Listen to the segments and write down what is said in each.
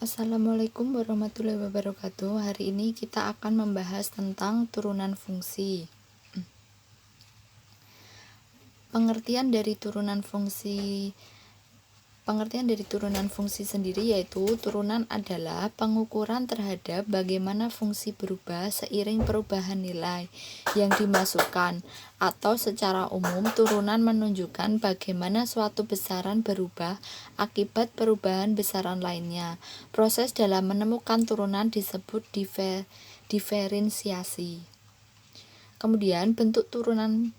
Assalamualaikum warahmatullahi wabarakatuh. Hari ini kita akan membahas tentang turunan fungsi. Pengertian dari turunan fungsi sendiri yaitu turunan adalah pengukuran terhadap bagaimana fungsi berubah seiring perubahan nilai yang dimasukkan, atau secara umum turunan menunjukkan bagaimana suatu besaran berubah akibat perubahan besaran lainnya. Proses dalam menemukan turunan disebut diferensiasi. Kemudian bentuk turunan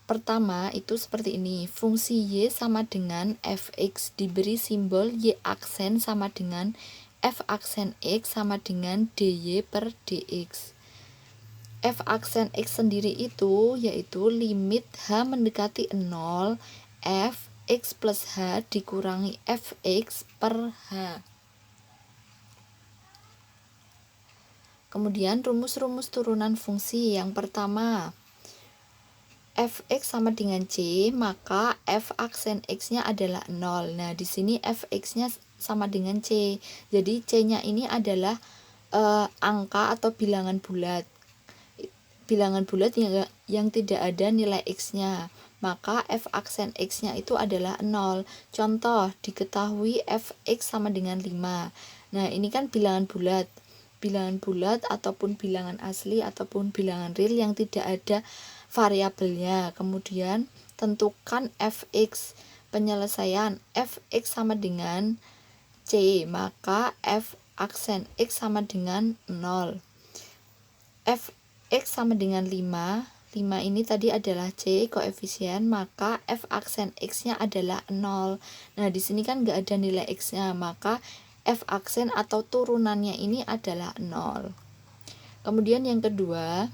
pertama itu seperti ini. Fungsi Y sama dengan fx diberi simbol Y aksen sama dengan f aksen x sama dengan dy per dx. F aksen x sendiri itu yaitu limit h mendekati 0 f x plus h dikurangi fx per h. Kemudian rumus-rumus turunan fungsi. Yang pertama, fx sama dengan c, maka f aksen x-nya adalah 0. Nah, di sini fx-nya sama dengan c. Jadi c-nya ini adalah angka atau bilangan bulat. Bilangan bulat yang tidak ada nilai x-nya. Maka f aksen x-nya itu adalah 0. Contoh, diketahui fx sama dengan 5. Nah, ini kan bilangan bulat. Bilangan bulat ataupun bilangan asli ataupun bilangan real yang tidak ada variabelnya. Kemudian tentukan fx. Penyelesaian fx sama dengan c, maka f aksen x sama dengan 0. fx sama dengan 5. 5 ini tadi adalah c koefisien, maka f aksen x-nya adalah 0. Nah, di sini kan nggak ada nilai x-nya, maka f aksen atau turunannya ini adalah 0. Kemudian yang kedua,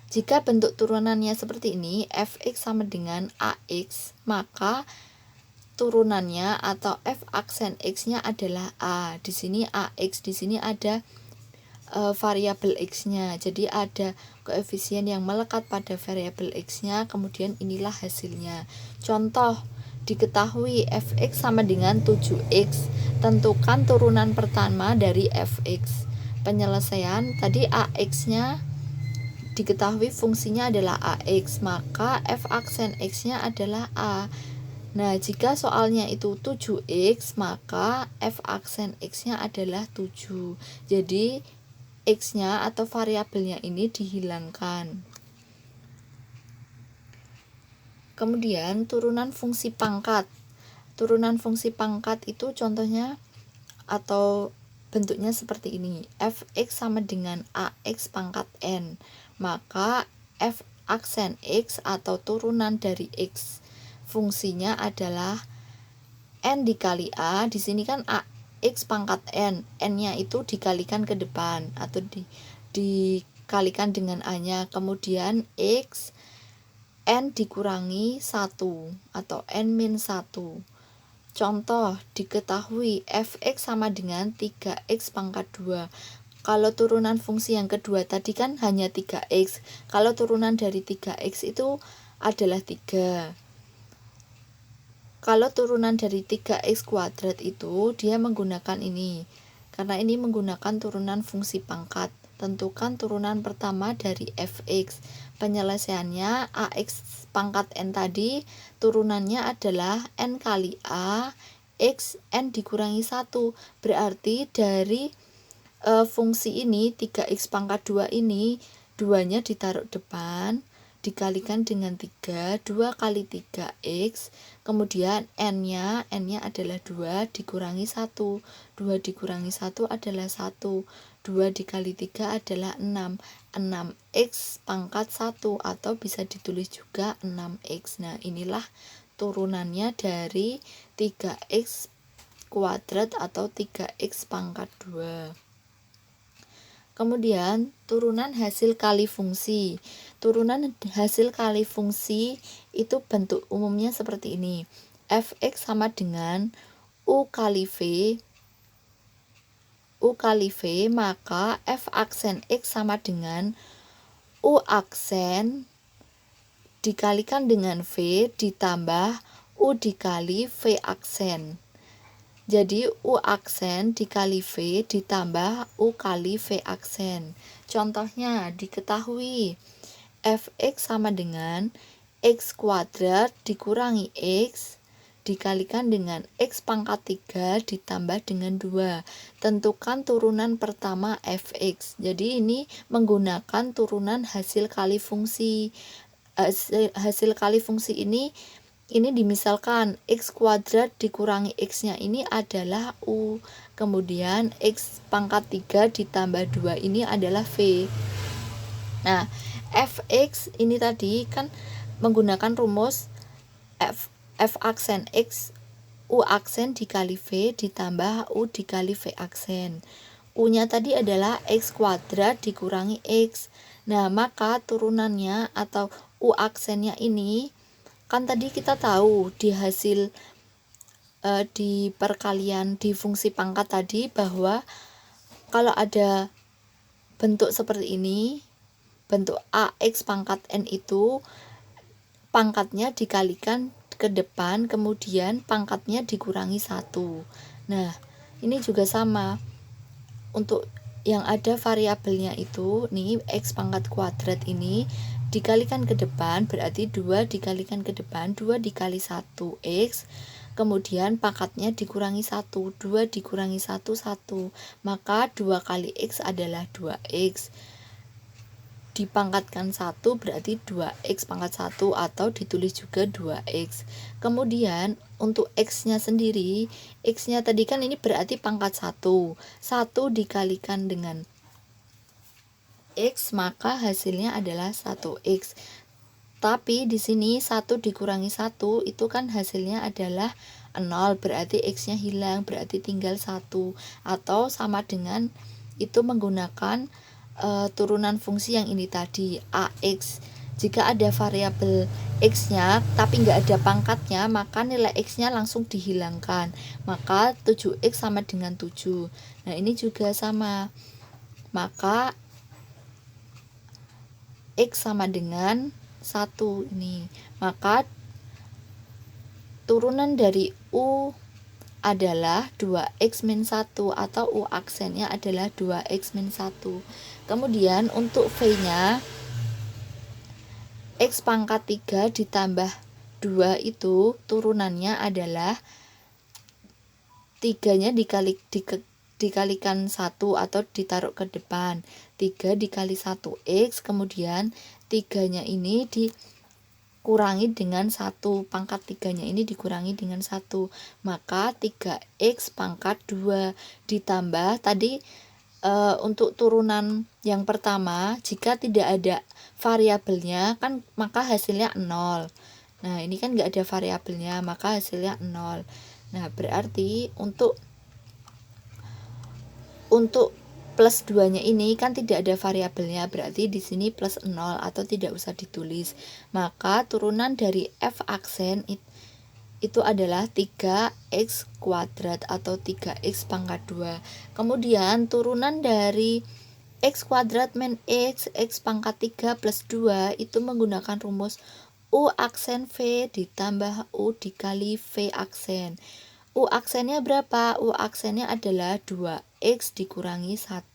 jika bentuk turunannya seperti ini, fx sama dengan ax, maka turunannya atau f aksen x-nya adalah a. Di sini ax, di sini ada variabel x-nya. Jadi ada koefisien yang melekat pada variabel x-nya, kemudian inilah hasilnya. Contoh, diketahui fx sama dengan 7x. Tentukan turunan pertama dari fx. Penyelesaian tadi ax-nya diketahui fungsinya adalah ax, maka f aksen x-nya adalah a. Nah, jika soalnya itu 7x, maka f aksen x-nya adalah 7. Jadi x-nya atau variabelnya ini dihilangkan. Kemudian turunan fungsi pangkat. Turunan fungsi pangkat itu contohnya atau bentuknya seperti ini. Fx sama dengan ax pangkat n. Maka f aksen x atau turunan dari x fungsinya adalah n dikali a. Di sini kan ax pangkat n. N-nya itu dikalikan ke depan atau dikalikan dengan a-nya. Kemudian x n dikurangi 1 atau n-1. Contoh, diketahui fx sama dengan 3x pangkat 2. Kalau turunan fungsi yang kedua tadi kan hanya 3x. Kalau turunan dari 3x itu adalah 3. Kalau turunan dari 3x kuadrat itu dia menggunakan ini. Karena ini menggunakan turunan fungsi pangkat. Tentukan turunan pertama dari fx. Penyelesaiannya ax pangkat n tadi turunannya adalah n kali a x n dikurangi 1. Berarti dari fungsi ini 3x pangkat 2 ini 2-nya ditaruh depan dikalikan dengan 3, 2 kali 3x, kemudian n-nya adalah 2 dikurangi 1, 2 dikurangi 1 adalah 1, 2 dikali 3 adalah 6, 6x pangkat 1 atau bisa ditulis juga 6x. Nah, inilah turunannya dari 3x kuadrat atau 3x pangkat 2. Kemudian turunan hasil kali fungsi. Turunan hasil kali fungsi itu bentuk umumnya seperti ini. Fx sama dengan u kali v, maka f aksen x sama dengan u aksen dikalikan dengan v ditambah u dikali v aksen. Jadi U aksen dikali V ditambah U kali V aksen. Contohnya diketahui fx sama dengan x kuadrat dikurangi x dikalikan dengan x pangkat 3 ditambah dengan 2. Tentukan turunan pertama fx. Jadi ini menggunakan turunan hasil kali fungsi. Hasil kali fungsi ini dimisalkan x kuadrat dikurangi x-nya ini adalah U. Kemudian x pangkat 3 ditambah 2 ini adalah V. Nah, fx ini tadi kan menggunakan rumus f aksen x U aksen dikali V ditambah U dikali V aksen. U-nya tadi adalah x kuadrat dikurangi x. Nah, maka turunannya atau U aksennya ini kan tadi kita tahu di hasil di perkalian di fungsi pangkat tadi bahwa kalau ada bentuk seperti ini, bentuk AX pangkat N itu pangkatnya dikalikan ke depan, kemudian pangkatnya dikurangi 1. Nah, ini juga sama. Untuk yang ada variabelnya itu, nih X pangkat kuadrat ini dikalikan ke depan, berarti 2 dikalikan ke depan, 2 dikali 1 X, kemudian pangkatnya dikurangi 1, 2 dikurangi 1, 1. Maka 2 kali X adalah 2X. Dipangkatkan 1 berarti 2x pangkat 1 atau ditulis juga 2x. Kemudian untuk x-nya sendiri, x-nya tadi kan ini berarti pangkat 1. 1 dikalikan dengan x maka hasilnya adalah 1x. Tapi di sini 1 dikurangi 1 itu kan hasilnya adalah 0, berarti x-nya hilang, berarti tinggal 1 atau sama dengan itu menggunakan turunan fungsi yang ini tadi AX. Jika ada variabel X-nya tapi nggak ada pangkatnya, maka nilai X-nya langsung dihilangkan, maka 7X sama dengan 7. Nah, ini juga sama, maka X sama dengan 1 ini, maka turunan dari U adalah 2x min 1 atau U aksennya adalah 2x min 1. Kemudian untuk V-nya x pangkat 3 ditambah 2 itu turunannya adalah 3-nya dikalikan 1 atau ditaruh ke depan. 3 dikali 1x, kemudian 3-nya ini dikurangi dengan 1, pangkat 3-nya ini dikurangi dengan 1, maka 3x pangkat 2 ditambah tadi untuk turunan yang pertama, jika tidak ada variabelnya kan maka hasilnya 0. Nah, ini kan nggak ada variabelnya, maka hasilnya 0. Nah, berarti untuk plus 2-nya ini kan tidak ada variabelnya, berarti di sini plus 0 atau tidak usah ditulis. Maka turunan dari f aksen itu adalah 3x kuadrat atau 3x pangkat 2. Kemudian turunan dari x kuadrat min x pangkat 3 plus 2 itu menggunakan rumus U aksen V ditambah U dikali V aksen. U aksennya berapa? U aksennya adalah 2x dikurangi 1.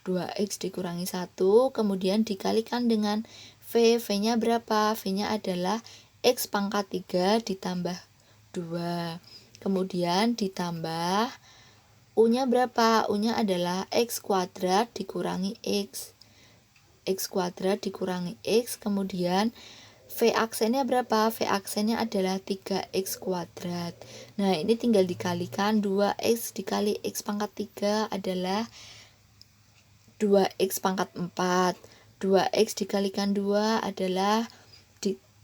2x dikurangi 1, kemudian dikalikan dengan V. V-nya berapa? V-nya adalah x pangkat 3 ditambah 2. Kemudian ditambah U-nya berapa? U-nya adalah x kuadrat dikurangi x. X kuadrat dikurangi x, kemudian V aksennya berapa? V aksennya adalah 3x kuadrat. Nah, ini tinggal dikalikan, 2x dikali x pangkat 3 adalah 2x pangkat 4. 2x dikalikan 2 adalah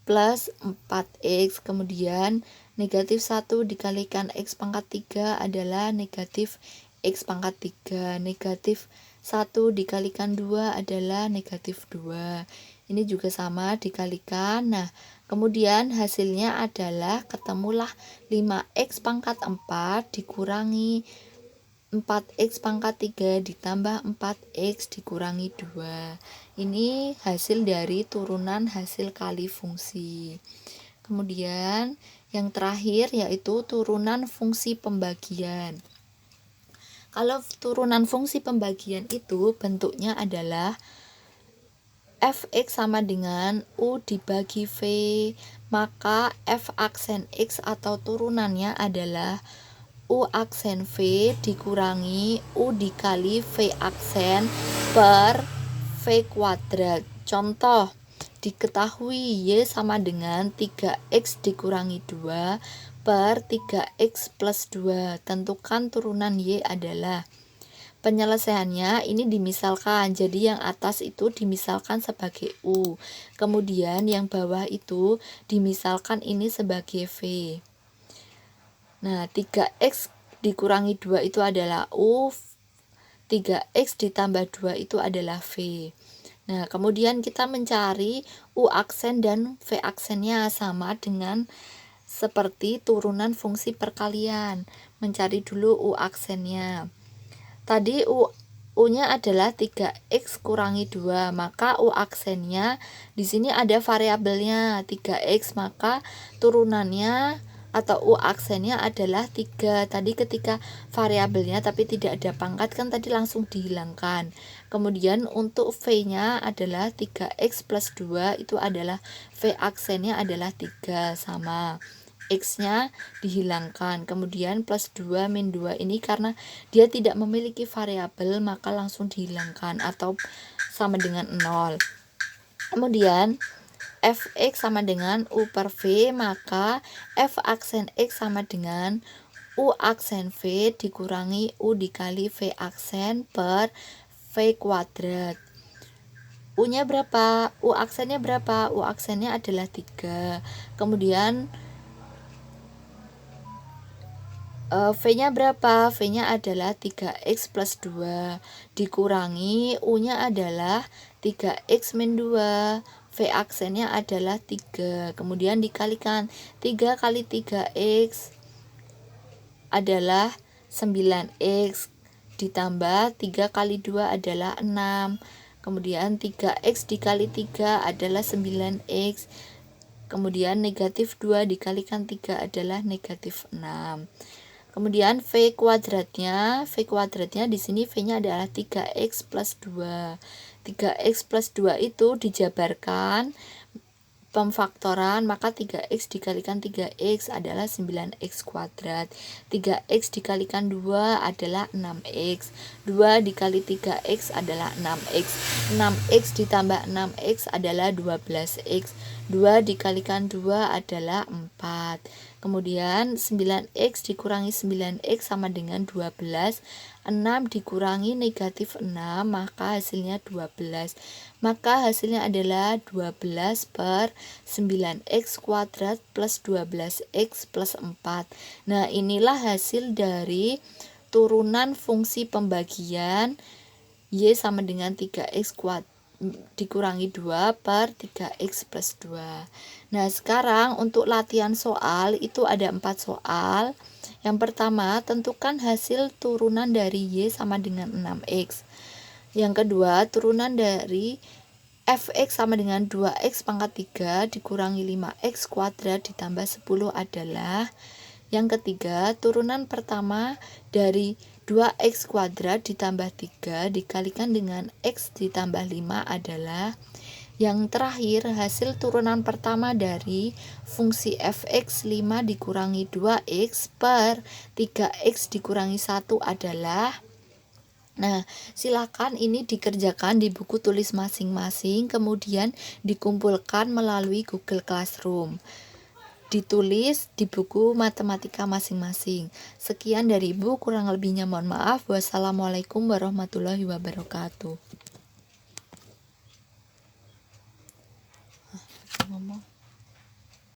plus 4x, kemudian negatif 1 dikalikan x pangkat 3 adalah negatif x pangkat 3, negatif 1 dikalikan 2 adalah negatif 2. Ini juga sama dikalikan. Nah, kemudian hasilnya adalah ketemulah 5x pangkat 4 dikurangi 4x pangkat 3 ditambah 4x dikurangi 2. Ini hasil dari turunan hasil kali fungsi. Kemudian Yang terakhir yaitu turunan fungsi pembagian. Kalau turunan fungsi pembagian itu bentuknya adalah fx sama dengan u dibagi v, maka f aksen x atau turunannya adalah u aksen v dikurangi u dikali v aksen per v kuadrat. Contoh, diketahui y sama dengan 3x dikurangi 2 per 3x plus 2. Tentukan turunan y adalah. Penyelesaiannya ini dimisalkan, jadi yang atas itu dimisalkan sebagai u, kemudian yang bawah itu dimisalkan ini sebagai v. Nah, 3x dikurangi 2 itu adalah u, 3x ditambah 2 itu adalah v. Nah, kemudian kita mencari u aksen dan v aksennya sama dengan seperti turunan fungsi perkalian. Mencari dulu u aksennya. Tadi u-nya adalah 3x kurangi 2, maka u aksennya di sini ada variabelnya 3x, maka turunannya atau u aksennya adalah 3. Tadi ketika variabelnya tapi tidak ada pangkat kan tadi langsung dihilangkan. Kemudian untuk v-nya adalah 3x plus 2, itu adalah v aksennya adalah 3 sama. X-nya dihilangkan, kemudian plus 2 min 2 ini karena dia tidak memiliki variabel maka langsung dihilangkan atau sama dengan 0. Kemudian fx sama dengan u per v, maka f aksen x sama dengan u aksen v dikurangi u dikali v aksen per v kuadrat. U-nya berapa? U aksennya berapa? U aksennya adalah 3. Kemudian V-nya berapa? V-nya adalah 3x plus 2 dikurangi U-nya adalah 3x min 2, V aksennya adalah 3, kemudian dikalikan 3 kali 3x adalah 9x ditambah 3 kali 2 adalah 6, kemudian 3x dikali 3 adalah 9x, kemudian negatif 2 dikalikan 3 adalah negatif 6. Kemudian V kuadratnya di sini V-nya adalah 3x plus 2. 3x plus 2 itu dijabarkan pemfaktoran, maka 3x dikalikan 3x adalah 9x kuadrat. 3x dikalikan 2 adalah 6x. 2 dikali 3x adalah 6x. 6x ditambah 6x adalah 12x. 2 dikalikan 2 adalah 4. Kemudian 9x dikurangi 9x sama dengan 12. 6 dikurangi negatif 6, maka hasilnya 12. Maka hasilnya adalah 12 per 9x kuadrat plus 12x plus 4. Nah, inilah hasil dari turunan fungsi pembagian y sama dengan 3x kuadrat dikurangi 2 per 3x plus 2. Nah, sekarang untuk latihan soal itu ada 4 soal. Yang pertama, tentukan hasil turunan dari y sama dengan 6x. Yang kedua, turunan dari fx sama dengan 2x pangkat 3 dikurangi 5x kuadrat ditambah 10 adalah. Yang ketiga, turunan pertama dari 2x kuadrat ditambah 3 dikalikan dengan x ditambah 5 adalah. Yang terakhir, hasil turunan pertama dari fungsi fx 5 dikurangi 2x per 3x dikurangi 1 adalah. Nah, silakan ini dikerjakan di buku tulis masing-masing, kemudian dikumpulkan melalui Google Classroom. Ditulis di buku matematika masing-masing. Sekian dari Ibu, kurang lebihnya mohon maaf. Wassalamualaikum warahmatullahi wabarakatuh. Ngomong.